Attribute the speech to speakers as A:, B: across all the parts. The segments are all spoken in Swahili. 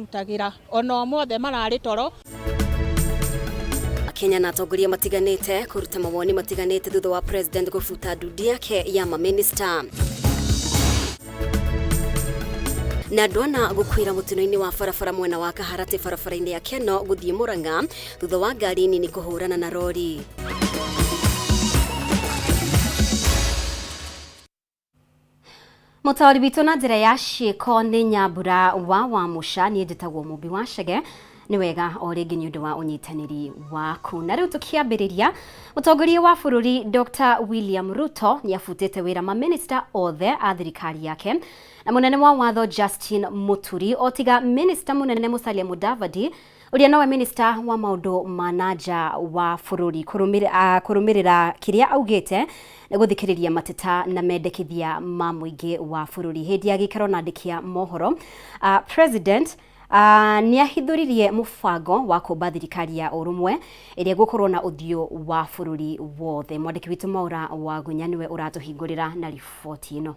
A: rutagira ono mothe marari toro.
B: Kenya na atongoria matiganite kuruta mawoni matiganite thutha wa president gufuta ndudi yake ya maminista. Na ndwana gukwira mutino-ini wa farafara mwena wa Kaharati farafara-ini ya Keno guthie Murang'a thutha wa ngari nini kuhurana na rori. Mutawari bitu na njira ya ciiko ni Nyambura wa Musha ni njitagwo Mumbi wa Chege ni wega o ringi ni undu wa unyitaniri waku. Na riu tukiambiriria mutongoria wa bururi Dr. William Ruto ni afutite wira maminista othe a thirikari yake na munene wa watho Justin Muturi otiga minista munene Musalia Mudavadi uria nawe minista wa maundu manaja wa bururi kurumirira kiria augite na guthikiriria mateta na mendekithia ma muingi wa bururi. Hindi ya gikaro na ndikia mohoro president ni ahithuririe mubango wa kumba thirikari ya urumwe iria gukorwo na uthio wa bururi wothe. Mwandiki witu Maura wa Gunya niwe uratuhingurira na riboti ino.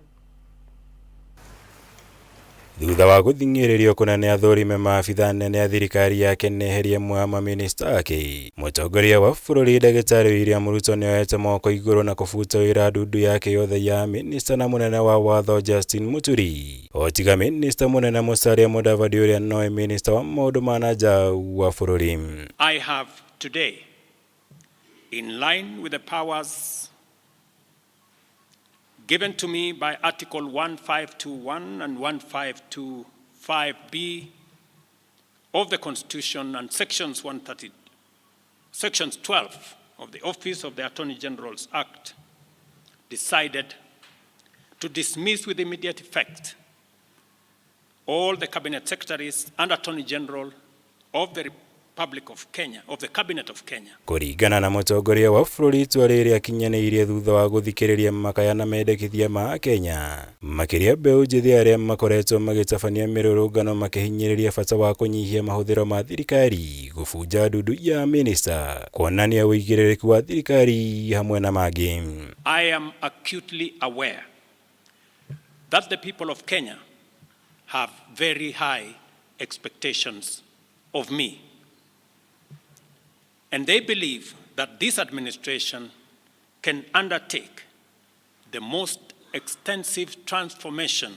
C: Thutha wa guthing'iririo kunene athurime maabitha nene ya thirikari yake neherie mwa maminista ake, mutongoria wa bururi Ndagĩtarĩ William Ruto nioete moko iguru na kubuta wira ndundu yake yothe ya minista na munene wa watho Justin Muturi otiga minista munene Musalia Mudavadi uria noe minista wa maundu manaja wa bururi.
D: I have today, in line with the powers given to me by Article 1521 and 1525B of the Constitution and Sections 12 of the Office of the Attorney General's Act, decided to dismiss with immediate effect all the Cabinet Secretaries and Attorney General of the Republic of Kenya, of the Cabinet of Kenya.
C: Kuringana na mutongoria wa bururi itua riri akinyaniirie thutha wa guthikiriria makaya na mendekithia ma Kenya makiria mbeu njithi aria makoretwo magitabania mirurungano makihinyiriria bata wa kunyihia mahuthiro ma thirikari gufunja ndundu ya minista kuonania uigiririku wa thirikari hamwe na mangĩ.
D: I am acutely aware that the people of Kenya have very high expectations of me. And they believe that this administration can undertake the most extensive transformation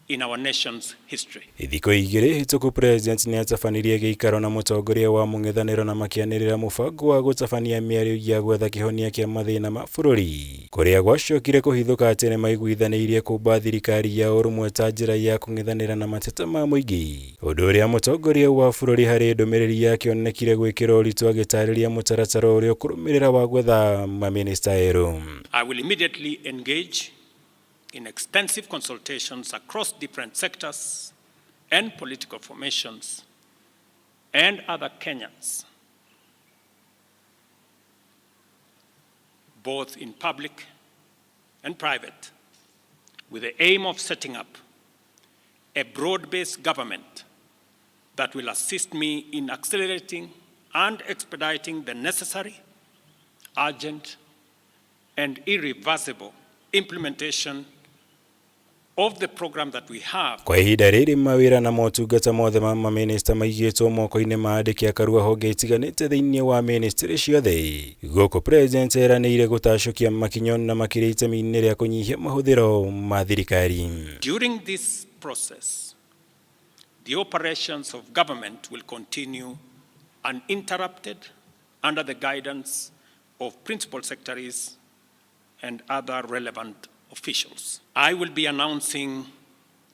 D: in our nation's history.
C: Thikũ igĩrĩ hĩtũku president ni atabanirie gĩikaro na mutongoria wa mũng'ethanĩro na makianĩrĩra mũbango wa gũtabania mĩario ya gwetha kĩhonia kĩa mathĩna ma bũrũri kũrĩa gwacokire kũhithũka atĩ nĩ maiguithanĩirie kũmba thirikari ya ũrũmwe ta njĩra ya kũng'ethanĩra na mateta ma mũingĩ, ũndũ ũrĩa mutongoria wa bũrũri harĩ ndũmĩrĩri yake onekire gwĩkĩra ũritũ agĩtarĩria mũtaratara ũrĩa ũkũrũmĩrĩra wa gwetha maminista erũ.
D: I will immediately engage in extensive consultations across different sectors and political formations and other Kenyans, both in public and private, with the aim of setting up a broad-based government that will assist me in accelerating and expediting the necessary, urgent, and irreversible implementation of the program that we have.
C: Kwa ihinda rĩrĩ mawĩra na motungata mothe ma maminista maigĩtwo moko-inĩ ma andĩki a karua honge itiganĩte thĩinĩ wa ministry ciothe. Gũkũ president eranĩire gũtacũkia makinyo na makĩria itemi-inĩ rĩa kũnyihia mahũthĩro ma thirikari.
D: During this process, the operations of government will continue uninterrupted under the guidance of principal secretaries and other relevant officials. I will be announcing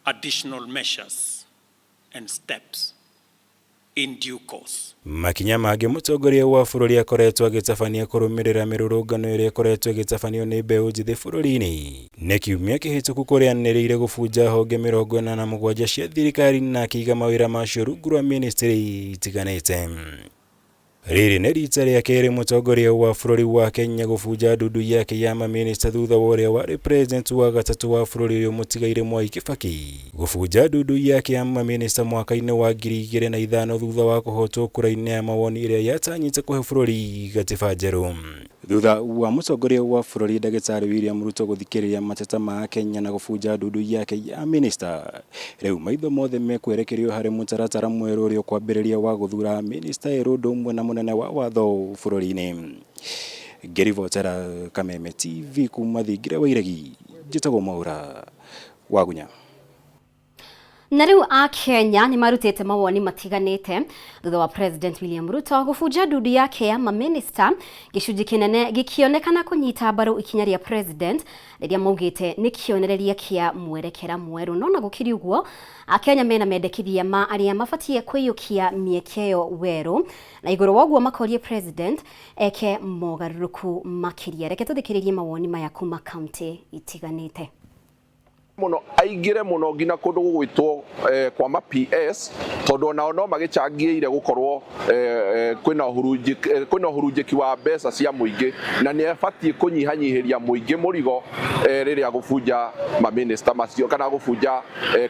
D: additional measures and steps in due course.
C: Makinya mangĩ mutongoria wa bũrũri akoretwo agĩtabania kũrũmĩrĩra mĩrũrũngano ĩrĩa ĩkoretwo ĩgĩtabanio nĩ mbeũ njĩthĩ bũrũri-inĩ nĩ kiumia kĩhĩtũku kũrĩa anĩrĩire gũbunja honge 47 cia thirikari na akĩiga mawĩra macio rungu rwa ministry itiganĩte. Rĩrĩ nĩ rita rĩa kerĩ mutongoria wa bũrũri wa Kenya gũbunja ndundu yake ya maminista thutha wa ũrĩa warĩ president wa gatatũ wa bũrũri ũyũ mũtigaire Mwai Kibaki gũbunja ndundu yake ya maminista mwaka-inĩ wa 2005 thutha wa kũhotwo kura-inĩ ya mawoni ĩrĩa yatanyĩte kũhe bũrũri gatiba njerũ. Thutha wa mutongoria wa bururi Ndagĩtarĩ William Ruto guthikĩrĩria mateta ma Kenya na gũbunja ndundu yake ya minister, rĩu maitho mothe mekwerekerio harĩ mũtaratara mwerũ ũrĩa kwambĩrĩria wa gũthura minister ũndũ ũmwe na mũnene wa watho bũrũri-inĩ. Ngerivotera Kameme TV kuma Thingire wa Iregi, njĩtagwo Mwaura Wagunya.
B: Na riu a Kenya ni marutite mawoni matiganite thutha wa President William Ruto gũbunja ndundu yake ya maminista, gĩcunjĩ kinene gĩkĩonekana kũnyita mbaru ikinya rĩa president rĩrĩa maugĩte nĩ kĩonereria kĩa mwerekera mwerũ. No na gũkĩrĩ ũguo, a Kenya mena mendekithia ma arĩa mabatie kwĩyũkia mĩeke ĩyo werũ, na igũrũ wa ũguo makorie president eke mogarũrũku makĩria. Reke tũthikĩrĩrie mawoni maya kuma kaunti itiganite.
E: Muno aingire muno ngina kundu gugwitwo kwa ma PS tondu nao no magicangĩire gukorwo kwina hurunjiki wa mbeca cia muingi, na ni abatie kunyihanyihiria muingi murigo riria gubunja ma minister macio kana gubunja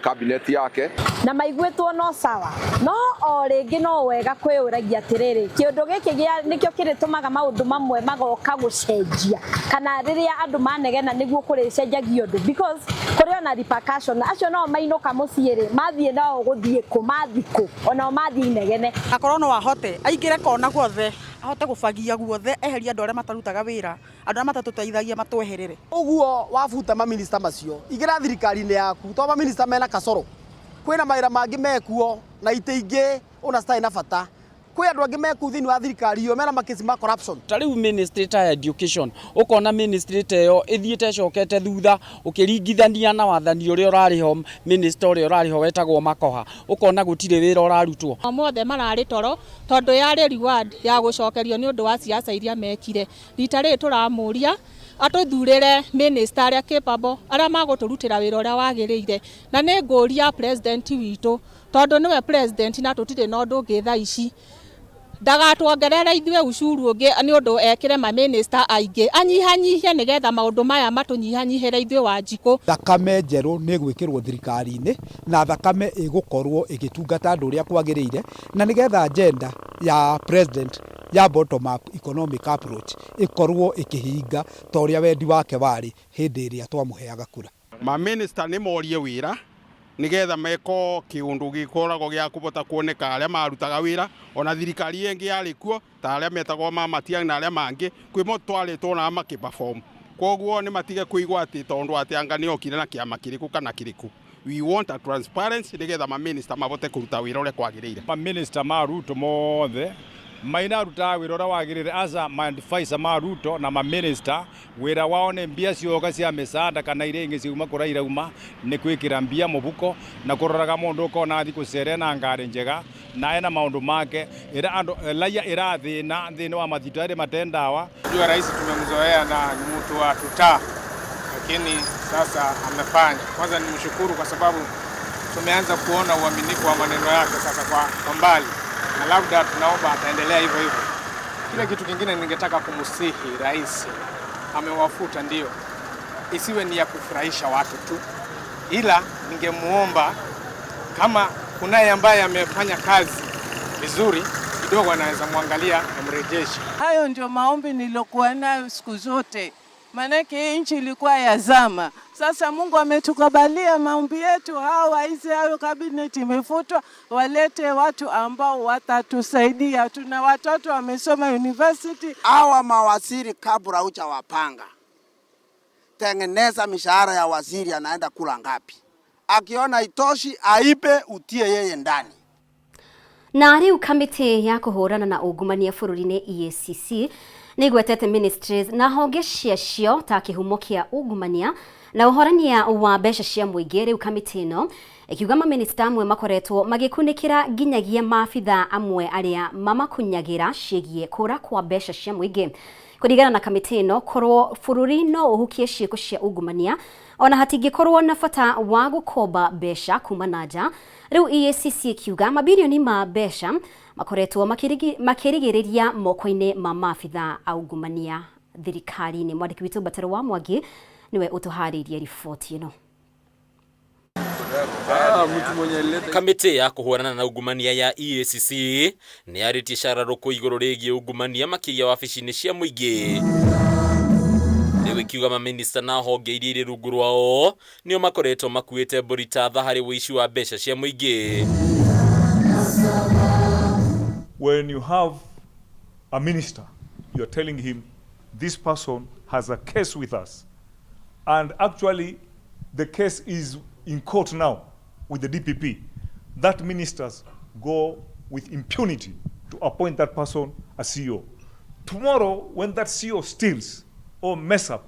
E: cabinet yake.
F: Na maiguitwo no sawa, no o ringi no wega kwĩuragia atiriri, kiundu giki nikio kiritumaga maundu mamwe magoka gucenjia kana riria andu manegena niguo kuricenjagia undu, because na repercussion acio no mainuka muciiri mathie nao guthie kumathiko ona mathie negene
A: akorwo no ahote aingire kona guothe ahote gubagia guothe eheria andu aria matarutaga wira, andu aria matatuteithagia matweherere.
G: Uguo wabuta ma minister macio igira thirikari-ini yaku to ma minister mena kasoro, kwina mawira mangi mekuo na ite ingi ona stai na bata, kwi andu angi meku thini wa thirikari iyo mena makesi ma corruption.
H: Tariu ministry ya education ukona ministry yo ithiite cokete thutha ukiringithania na wathani uria urari ho minister uria urari ho wetagwo Makoha, ukona gutire wira urarutwo.
A: Mothe marari toro tondu yari reward ya gucokerio ni undu wa siasa iria mekire. Rita ri turamuria atuthurire minister aria capable aria maguturutira wira uria wagiriire, na ni nguria president witu tondu niwe president na tutire no ndungi tha ici ndagatwongerera ithuĩ ucuru ungi ni undu ekire ma minister aingi anyihanyihie nigetha maundu maya matunyihanyihire ithuĩ Wanjikũ.
I: Thakame njerũ nĩ gwĩkĩrwo thirikari-inĩ na thakame ĩgũkorwo ĩgĩtungata andũ ũrĩa kwagĩrĩire, na nigetha agenda ya president ya bottom up economic approach ikorwo ikihinga ta ũrĩa wendi wake warĩ hĩndĩ ĩrĩa twamũheaga kura.
J: Ma minister nĩ morie wĩra nigetha meko kiundu gikoragwo gya kubota kuoneka aria marutaga wira, ona thirikari yengi yari kuo ta aria metagwo Mama Tiang na aria mangi kwimo twaritwo na makiperform. Koguo ni matige kuigwa ati tondu ati anga ni okire na kiama kiriku kana kiriku. We want a transparency nigetha ma minister mabote kuruta wira uria kwagiriire.
K: Ma minister ma Ruto mothe maina ruta wira uria wagiriire asa ma advisor ma Ruto na ma minister wira wao ni mbia cioka cia misanda kana irengi ciuma kuraira uma ni kwikira mbia mubuko na kuroraga mundu ukona athi kucere na ngari njega na ena maundu make ira andu laia irathina thini wa mathitari matendawa.
L: Ndio rais tumemzoea na ni mtu wa tuta, lakini sasa amefanya. Kwanza nimshukuru kwa sababu tumeanza kuona uaminifu wa maneno yake sasa kwa mbali, na labda tunaomba ataendelea hivyo hivyo. Kile kitu kingine ningetaka kumusihi rais, amewafuta ndio, isiwe ni ya kufurahisha watu tu, ila ningemuomba kama kunaye ambaye amefanya kazi vizuri kidogo anaweza muangalia amrejeshe.
M: Hayo ndio maombi nilokuwa nayo siku zote, manake nchi ilikuwa ya zama. Sasa Mungu ametukubalia maombi yetu, hayo cabinet imefutwa, walete watu ambao watatusaidia. Tuna watoto wamesoma university.
G: Hawa mawaziri kabla hujawapanga, tengeneza mishahara ya waziri anaenda kula ngapi. Akiona itoshi aipe utie yeye ndani.
B: Na riu kamiti ya kuhurana na ungumania bũrũri-inĩ EACC nĩgwetete ministries na honge ciacio ta kĩhumo kĩa ungumania na ũhorania wa mbeca cia mũingĩ. Riu kamiti ĩno ikiuga maminista amwe makoretwo magĩkunĩkĩra nginyagia maabitha amwe arĩa mamakunyagira ciĩgiĩ kũra kwa mbeca cia mũingĩ. Kũringana na kamiti ĩno, korwo bũrũri no ũhukie ciĩko cia ungumania ona hatingĩkorwo na bata wa gũkomba mbeca kuma na nja. Riu EACC ikiuga mabilioni ma mbeca makoretwo makĩrigĩrĩria moko-inĩ ma maabitha aungumania thirikari-inĩ. Mwandĩki witũ Bataro wa Mwangi niwe ũtũharĩirie riboti ĩno.
N: Kamĩtĩ ya kũhũrana na ungumania ya EACC nĩ yarĩtie cararũkũ igũrũ rĩgiĩ ungumania makĩria wabici-inĩ cia mũingĩ. Rĩu ikiuga maminista na honge iria irĩ rungu rwao nĩo makoretwo makuĩte mbũri ta tha harĩ ũici wa mbeca cia mũingĩ.
O: When you have a minister, you are telling him this person has a case with us, and actually the case is in court now with the DPP, that ministers go with impunity to appoint that person as CEO. Tomorrow, when that CEO steals or mess up,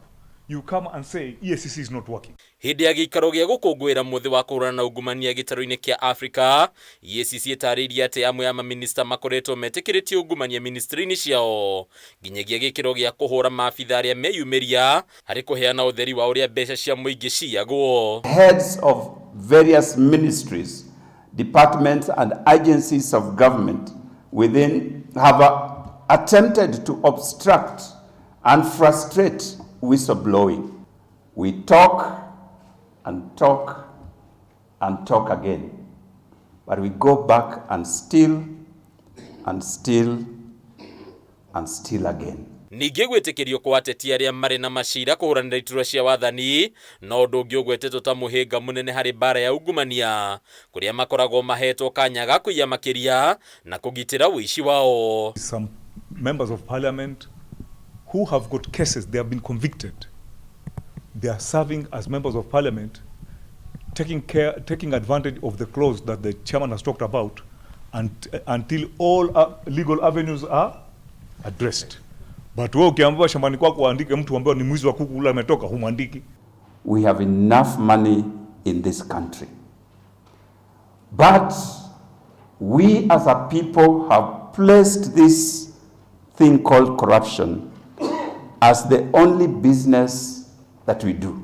O: you come and say EACC is not working.
N: Hĩndĩ ya gĩikaro gĩa gũkũngũĩra mũthĩ wa kũhũrana na ungumania gĩtarũ-inĩ kĩa Africa, EACC ĩtarĩirie atĩ amwe ya maminista makoretwo metĩkĩrĩtie ungumania ministry-inĩ ciao nginyagia gĩkĩro gĩa kũhũra maabitha arĩa meyumĩria harĩ kũheana ũtheri wa ũrĩa mbeca cia mũingĩ ciyagwo.
P: Heads of various ministries, departments and agencies of government within have attempted to obstruct and frustrate whistleblowing. We talk and talk and talk again, but we go back and steal and steal and steal again.
N: Ningĩ gwĩtĩkĩrio kwa ateti arĩa marĩ na macira kũhũranĩra iturwa cia wathani no ũndũ ũngĩ ũgwetetwo ta mũhĩnga mũnene harĩ mbara ya ungumania kũrĩa makoragwo mahetwo kanya ga kũiya makĩria na kũgitĩra ũici wao.
O: Some members of parliament who have got cases, they have been convicted. They are serving as members of parliament, taking advantage of the clause that the chairman has talked about, until all legal avenues are addressed. But wewe ukiambiwa shambani kwako uandike mtu ambaye ni mwizi wa kuku ule ametoka humwandiki.
P: We have enough money in this country. But we as a people have placed this thing called corruption as the only business that we do.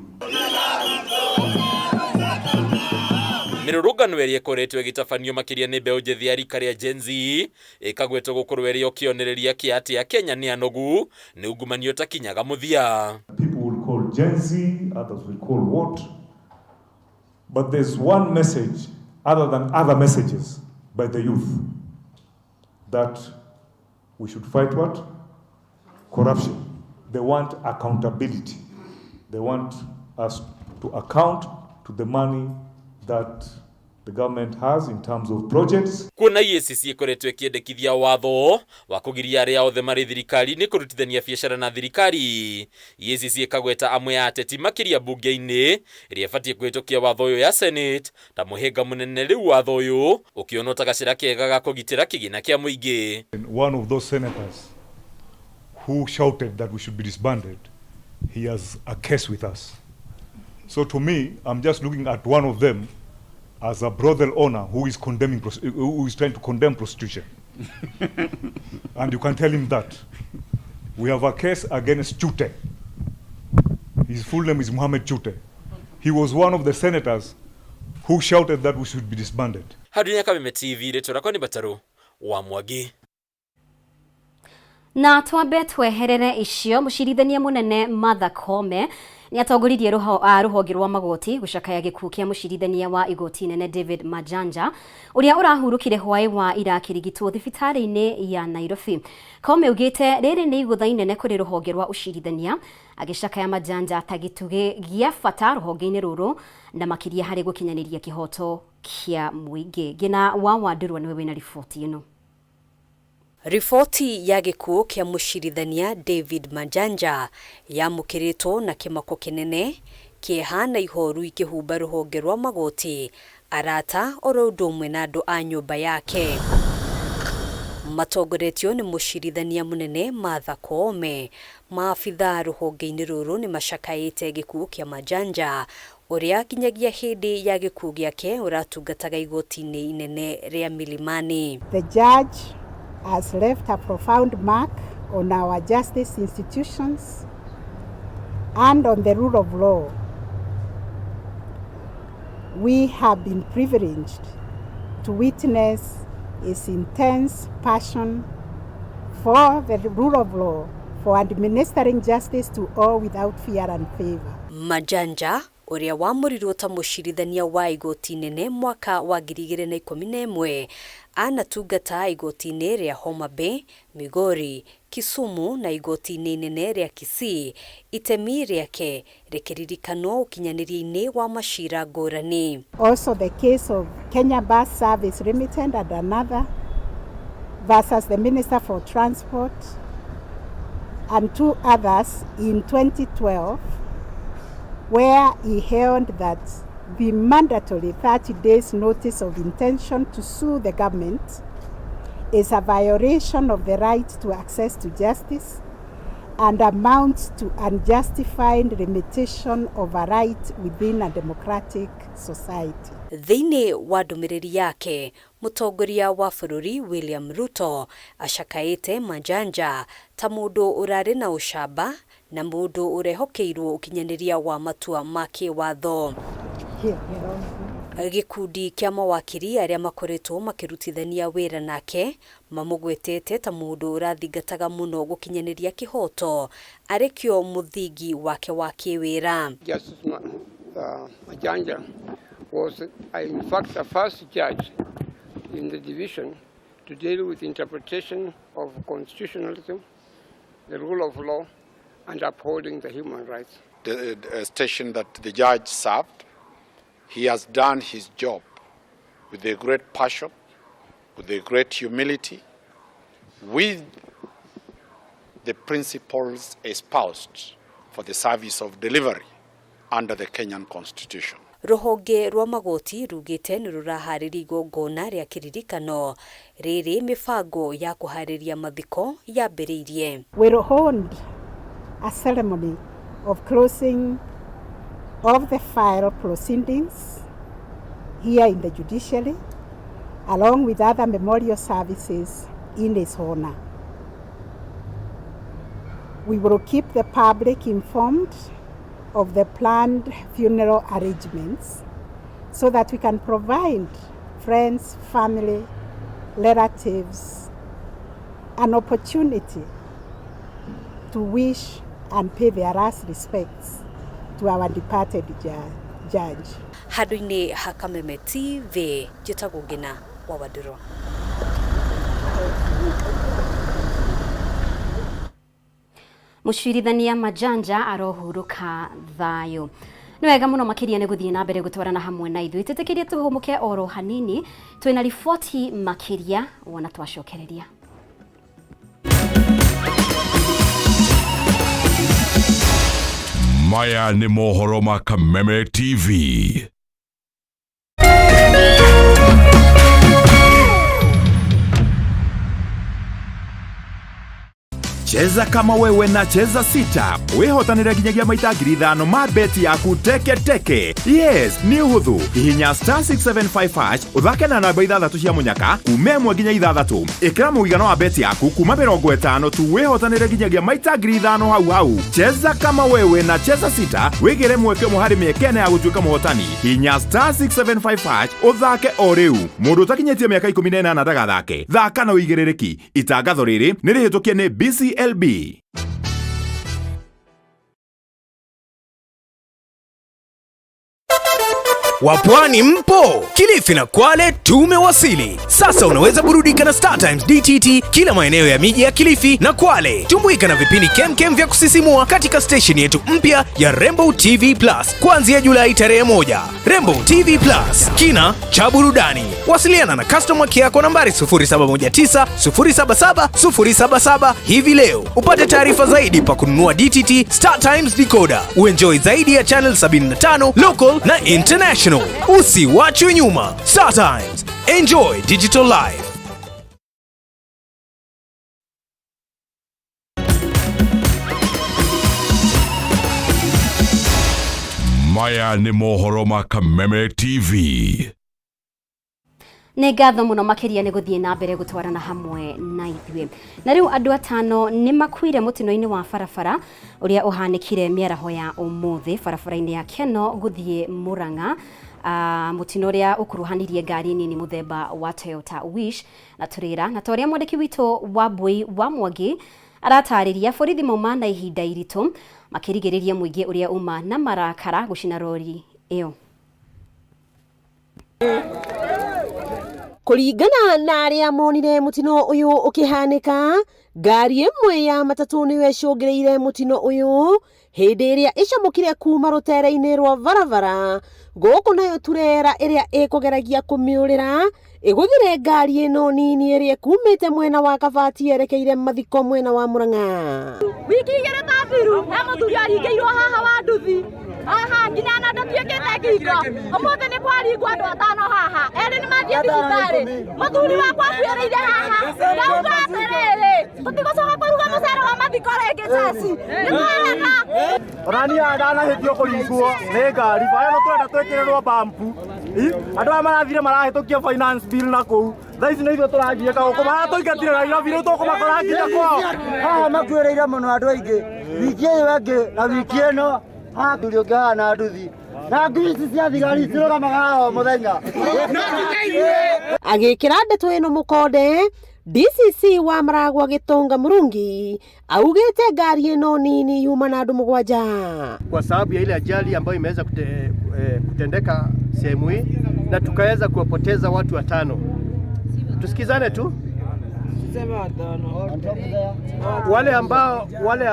N: Mirurungano ĩrĩa ĩkoretwo ĩgĩtabanio makĩria nĩ mbeũ njĩthĩ ya rika rĩa Gen Z ĩkagwetwo gũkorwo ĩrĩ kĩonereria kĩa atĩ Akenya nĩ anogu nĩ ungumania ũtakinyaga mũthia.
O: People will call Gen Z, others will call what? But there's one message other than other messages by the youth that we should fight what? Corruption. They want accountability. They want us to account to the money that the government has in terms of projects.
N: Kuna EACC ĩkoretwo ĩkĩendekithia watho wa kũgiria arĩa othe marĩ thirikari-inĩ kũrutithania biacara na thirikari. EACC ĩkagweta amwe ya ateti makĩria bunge-inĩ ĩrĩa ĩbatiĩ kũhĩtũkia watho ũyũ ya Senate ta mũhĩnga mũnene rĩu watho ũyũ ũkĩonwo ta gacĩra kega ga kũgitĩra kĩgĩna kĩa mũingĩ.
O: One of those senators who shouted that we should be disbanded, he has a case with us. So to me, I'm just looking at one of them as a brothel owner who is trying to condemn prostitution. And you can tell him that. We have a case against Chute. His full name is Mohammed Chute. He was one of the senators who shouted that we should be disbanded.
N: Hadunia Kameme TV retorako ni Bataru wa Mwangi.
B: Na twambe tweherere icio mucirithania munene Martha Koome ni atongoririe ruhonge rwa magoti gucakaya gikuũ kia mucirithania wa igoti nene David Majanja uria urahurukire hwai wa ira kirigitwo thibitari-ini ya Nairobi. Koome ugite riri ni igutha inene kuri ruhonge rwa ucirithania agicakaya Majanja ta gitugi gia bata ruhonge-ini ruru na makiria hari gukinyaniria kihoto kia muingi. Gina wa Ndurwa niwe wina riboti ino.
Q: Riboti ya gikuũ kia mucirithania David Majanja yamukiritwo na kimako kinene kiehana ihoru ikihumba ruhonge rwa magoti arata oro ũndũ ũmwe na andũ a nyũmba yake. Matongoretio ni mucirithania munene Martha Koome. Maabitha ruhonge-ini ruru ni macakaĩte gikuũ kia Majanja uria kinyagia hindi ya gikuũ giake uratungataga igoti-ini inene ria Milimani.
R: The judge has left a profound mark on our justice institutions and on the rule of law. We have been privileged to witness his intense passion for the rule of law, for administering justice to all without fear and favor.
Q: Majanja uria wamurirwo ta mucirithania wa igoti nene mwaka wa 2011 anatungata igoti-inĩ rĩa Homa Bay, Migori, Kisumu na igoti-inĩ inene rĩa Kisii. Itemi rĩake rĩkĩririkanwo ũkinyanĩria-inĩ wa macira ngũrani.
R: Also the case of Kenya Bus Service Limited and another versus the Minister for Transport and 2 others in 2012, where he held that the mandatory 30 days notice of intention to sue the government is a violation of the right to access to justice and amounts to unjustified limitation of a right within a democratic society.
Q: Thĩinĩ wa ndũmĩrĩri yake, mũtongoria wa bũrũri William Ruto acakaĩte Majanja ta mũndũ ũrarĩ na ũcamba na mũndũ ũrehokeirwo ũkinyanĩria wa matua ma kĩwatho. Gĩkundi kĩa mawakiri arĩa makoretwo makĩrutithania wĩra nake mamũgwetete ta mũndũ ũrathingataga mũno gũkinyanĩria kĩhoto arĩkĩo mũthingi wake wa kĩwĩra.
S: Majanja was in fact the first judge in the division to deal with interpretation of constitutionalism, the rule of law, and upholding the human rights.
T: The station that the judge served, he has done his job with a great passion, with a great humility, with the principles espoused for the service of delivery under the Kenyan Constitution.
Q: Ruhonge rwa magoti rugĩte nĩ rũraharĩria igongona rĩa kĩririkano rĩrĩ mĩbango ya kũharĩria mathiko yambĩrĩirie.
R: We hold a ceremony of closing of the file proceedings here in the judiciary, along with other memorial services in his honor. We will keep the public informed of the planned funeral arrangements so that we can provide friends, family, relatives an opportunity to wish and pay their last respects to our departed judge.
Q: Handũ-inĩ ha Kameme TV, njĩtagwo Ngina wa Waduro.
B: Mũcirithania Majanja arohurũka thayũ. Nĩ wega mũno makĩria nĩ gũthiĩ na mbere gũtwarana hamwe na ithuĩ. Tũtĩkĩrie tũhũmũke oro hanini, twĩna riboti makĩria wona twacokereria.
U: Maya nĩ mohoro ma Kameme TV.
V: Cheza kama wewe na cheza sita. Wehotanĩre nginyagia maita 5,000 ma beti yaku teke teke. Yes, ni ũhũthũ. Hihinya *675# uthake na namba 6 cia munyaka kuma 1 nginya 6. Ĩkĩra mũigana wa beti yaku kuma 50 tu wehotanĩre nginyagia maita 5,000 hau. Cheza kama wewe na cheza sita. Wĩgĩre mweke mũharĩ mĩekene ya gũtuĩka mũhotani. Hihinya *675# uthake o rĩu. Mũndũ ũtakinyĩtie mĩaka 18 ndagathake. Thaka na ũigĩrĩrĩki. Itangatho rĩrĩ nĩ rĩhĩtũkie nĩ BCLB.
W: Wapwani mpo? Kilifi na Kwale tumewasili. Sasa unaweza burudika na Star Times DTT kila maeneo ya miji ya Kilifi na Kwale. Tumbuika na vipindi kemkem vya kusisimua katika station yetu mpya ya Rainbow TV Plus kuanzia Julai tarehe 1. Rainbow TV Plus, kina cha burudani. Wasiliana na customer care kwa nambari 0719 077 077 hivi leo. Upate taarifa zaidi pa kununua DTT Star Times decoder. Uenjoy zaidi ya channel 75 local na international. Usiwachwe nyuma. Star Times. Enjoy digital life.
U: Maya nĩ mohoro ma Kameme TV.
B: Nĩ ngatho mũno makĩria nĩ gũthiĩ na mbere gũtwarana hamwe na ithuĩ. Na rĩu andũ 5 nĩ makuire mũtino-inĩ wa barabara ũrĩa ũhanĩkire mĩaraho ya ũmũthĩ barabara-inĩ ya Keno gũthiĩ Murang'a. Mũtino ũrĩa ũkuruhanirie ngari nini mũthemba wa Toyota Wish na tũrĩra na torĩa mwandĩki witũ wa Mbui wa Mwangi aratariria borithi mauma na ihinda iritu makirigiriria muingi uria uma na marakara gucina rori iyo.
C: Kuringana na aria monire mutino uyu ukihanika, ngari imwe ya matatu niwe icungireire mutino uyu hindi iria icamukire kuma rutere-ini rwa barabara guku nayo turera iria ikugeragia kumiurira iguthire ngari ino nini iria kumite mwena wa Kabati yerekeire mathiko mwena wa Murang'a.
F: Wiki igere tathiru na muthuri aringeirwo haha wa nduthi aha nginya na ndatuikite ngingo umuthi ni kwaringwo andu atano haha eri ni mathie thibitari muthuri wakwa akuireire haha ndauga atiriri tutigocoka kuruga mucere wa mathiko ringi ceci ni kwega
D: orania ndanahitio kuringwo ni ngari baya no turenda twikirerwo bampu andu aya marathire marahitukia finance bill na kuu thaici nä ithuä tå rangiä guku maratåingatire Nairobi rä u tå kå makora nginya kwao haha makuä muno andå aingä wiki ä yo ĩngĩ na wiki ä no hathuri å ngä haha na nduthi na ngui ici cia thigari cirå gamaga o må thenya
C: agä kä ra ndeto ä no må konde DCC wa Maragwa Gitonga Murungi augite ngari ino nini yuma na andu 7
D: kwa sababu ya ile ajali ambayo imeweza kutendeka sehemu hii na tukaweza kuwapoteza watu 5. Tusikizane tu. Wale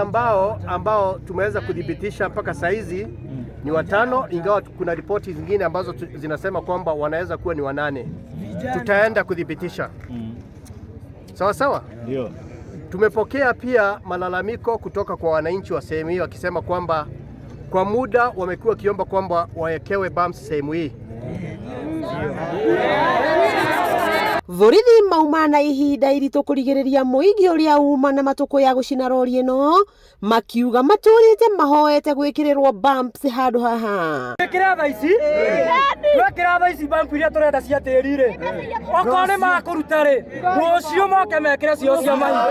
D: ambao tumeweza kudhibitisha mpaka saizi ni 5, ingawa kuna ripoti zingine ambazo zinasema kwamba wanaweza kuwa ni 8. Tutaenda kudhibitisha. Sawa sawa? Ndio. Tumepokea pia malalamiko kutoka kwa wananchi wa sehemu hii wakisema kwamba kwa muda wamekuwa kiomba kwamba wawekewe bumps sehemu hii.
C: Borithi mauma na ihinda iritu kurigiriria muingi uria uma na matuko ya gucina rori ino makiuga maturite mahoete gwikirirwo bumps handu haha
D: twikira thaici bump iria turenda cia tiri ri okorwo ni makuruta ri rucio moke mekire cio cia mahinda.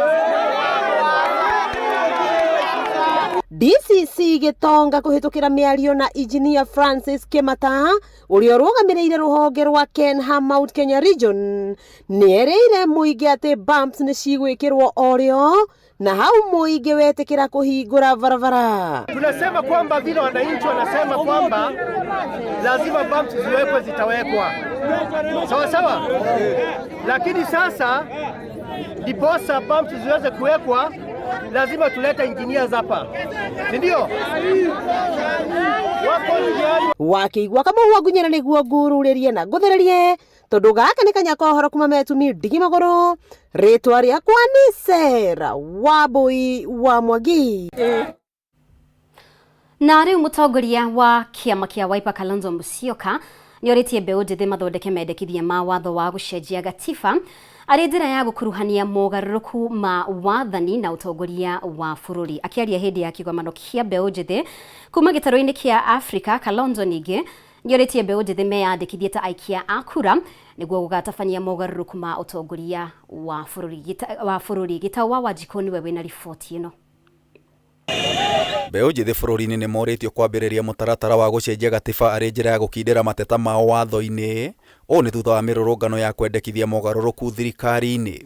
C: DCC Gitonga kuhitukira miario na Engineer Francis Kimata uria rugamireire ruhonge rwa Kenha Mount Kenya Region niereire muingi ati bumps ni cigwikirwo orio na hau muingi wetikira kuhingura barabara.
D: Tunasema kwamba vile wananchi wanasema kwamba lazima bumps ziwekwe, zitawekwa sawa sawa, lakini sasa ndiposa bumps ziweze kuwekwa lazima tulete engineers hapa, si ndio?
C: Wakiigua kama wagunyana niguo ngururirie na nguthererie tondu gaka ni kanyako horo kuma metumi ndigi magoro ritwa riakwa ni Sera Wambui wa Mwangi.
B: Na riu mutongoria wa kiama kia Wiper Kalonzo Musyoka nioritie mbeũ njĩthĩ mathondeke mendekithia ma watho wa gucenjia gatiba arĩ njĩra ya gukuruhania mogarũrũku ma wathani na utongoria wa bũrũri. Akiaria hĩndĩ ya kĩgomano kia mbeũ njĩthĩ kuma gĩtarũ-inĩ kia Africa, Kalonzo ningĩ nioritie mbeũ njĩthĩ meyandĩkithie ta aikia a kura nĩguo gũgatabania mogarũrũku ma utongoria wa bũrũri. Gĩtaũ wa Wanjikũ niwe wĩna riboti ĩno.
E: Mbeũ njĩthĩ bũrũri-inĩ nĩ morĩtio kwambĩrĩria mũtaratara wa gũcenjia gatiba arĩ njĩra ya gũkindĩra mateta mao watho-inĩ. Ũũ nĩ thutha wa mĩrũrũngano ya kwendekithia mogarũrũku thirikari-inĩ.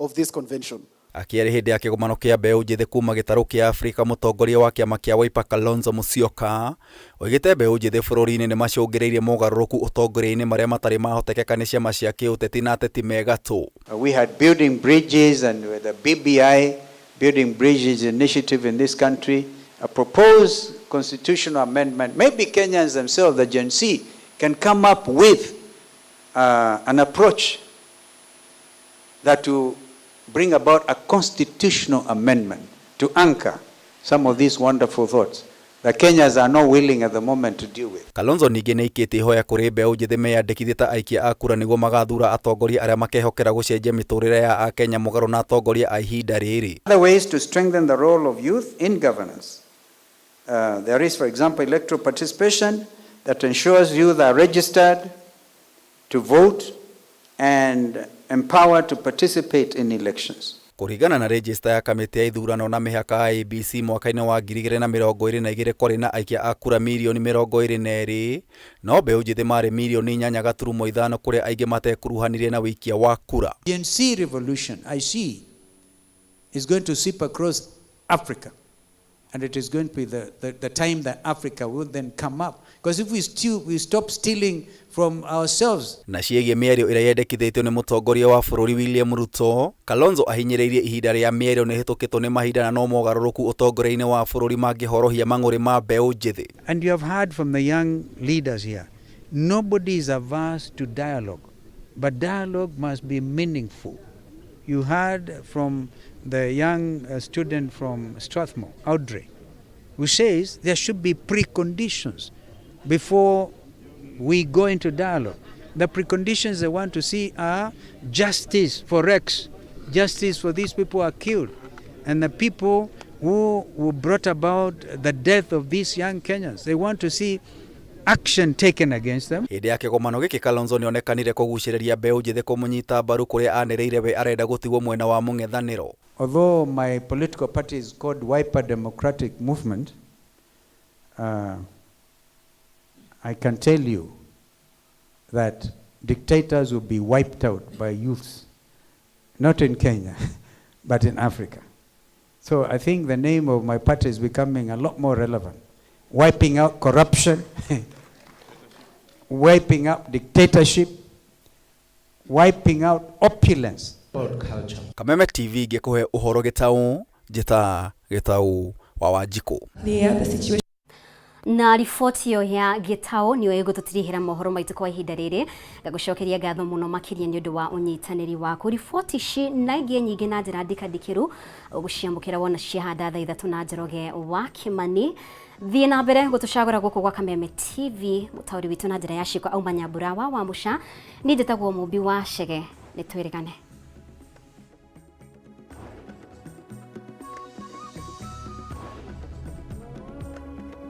E: Akĩaria hĩndĩ ya kĩgomano kĩa mbeũ njĩthĩ kuma gĩtarũ kĩa Africa, mũtongoria wa kĩama kĩa Wiper Kalonzo Musyoka oigĩte mbeũ njĩthĩ bũrũri-inĩ nĩ macũngĩrĩirie mogarũrũku ũtongoria-inĩ marĩa matarĩ mahotekeka nĩ ciama cia kĩũteti na ateti megatũ.
X: We had building bridges, and with the BBI building bridges initiative in this country, a proposed constitutional amendment. Maybe Kenyans themselves, the Gen Z, can come up with an approach that will bring about a constitutional amendment to anchor some of these wonderful thoughts that Kenyans are not willing at the moment to deal with.
E: Kalonzo ningĩ nĩ aikĩtie ihoya kũrĩ mbeũ njĩthĩ meyandĩkithie ta aikia a kura nĩguo magathura atongoria arĩa makehokera gũcenjia mĩtũrĩre ya Akenya mũgarũ na atongoria a ihinda rĩrĩ.
X: Other ways to strengthen the role of youth in governance. There is, for example, electoral participation that ensures youth are registered to vote and empowered to participate in elections.
E: Kũringana na register ya kamĩtĩ ya ithurano na mĩhaka IEBC mwaka-inĩ wa 2022 kwarĩ na aikia a kura milioni 22, no mbeũ njĩthĩ marĩ milioni 8.5 kũrĩa aingĩ matekuruhanirie na wĩikia wa kura.
X: Gen Z revolution, I see, is going to sweep across Africa. And it is going to be the time that Africa will then come up. Because if we stop stealing from ourselves.
E: Na ciĩgie mĩario ĩrĩa yendekithĩtio nĩ mũtongoria wa bũrũri William Ruto, Kalonzo ahinyĩrĩirie ihinda rĩa mĩario nĩ hĩtũkĩtwo nĩ mahinda na no mogarũrũku ũtongoria-inĩ wa bũrũri mangĩhorohia mang'ũrĩ ma mbeũ njĩthĩ.
X: And you have heard from the young leaders here, nobody is averse to dialogue, but dialogue must be meaningful. You heard from the young student from Strathmore, Audrey, who says there should be preconditions before we go into dialogue. The preconditions they want to see are justice for X, justice for these people who are killed, and the people who brought about the death of these young Kenyans. They want to see action taken against them.
E: Hĩndĩ ya kĩgomano gĩkĩ Kalonzo nĩonekanire kũgucĩrĩria mbeũ njĩthĩ kũmũnyita mbaru kũrĩa anĩrĩire we arenda gũtigwo mwena wa mũng'ethanĩro.
X: Although my political party is called Wiper Democratic Movement, I can tell you that dictators will be wiped out by youths, not in Kenya, but in Africa. So I think the name of my party is becoming a lot more relevant. Wiping out corruption, wiping out dictatorship, wiping out opulence.
E: Kameme TV ngĩkũhe ũhoro gĩtaũ njĩta gĩtaũ wa Wanjikũ.
B: Na riboti yo ya gĩtaũ niyo ĩgũtũtirihĩra mohoro maitũ kwa ihinda rĩrĩ. Ngagũcokeria ngatho mũno makĩria nĩ ũndũ wa ũnyitanĩri waku. Riboti ici na ingĩ nyingĩ na njĩra ndikandikĩru ũgũciamũkĩra wona ciahanda thaa ithatũ na Njoroge wa Kimani. Thiĩ na mbere gũtũcagũra gũkũ gwa Kameme TV. Mũtaũri witũ na njĩra ya ciĩko auma Nyambura wa Wamuca. Niĩ njĩtagwo Mũmbi wa Chege. Nĩ twĩrĩgane.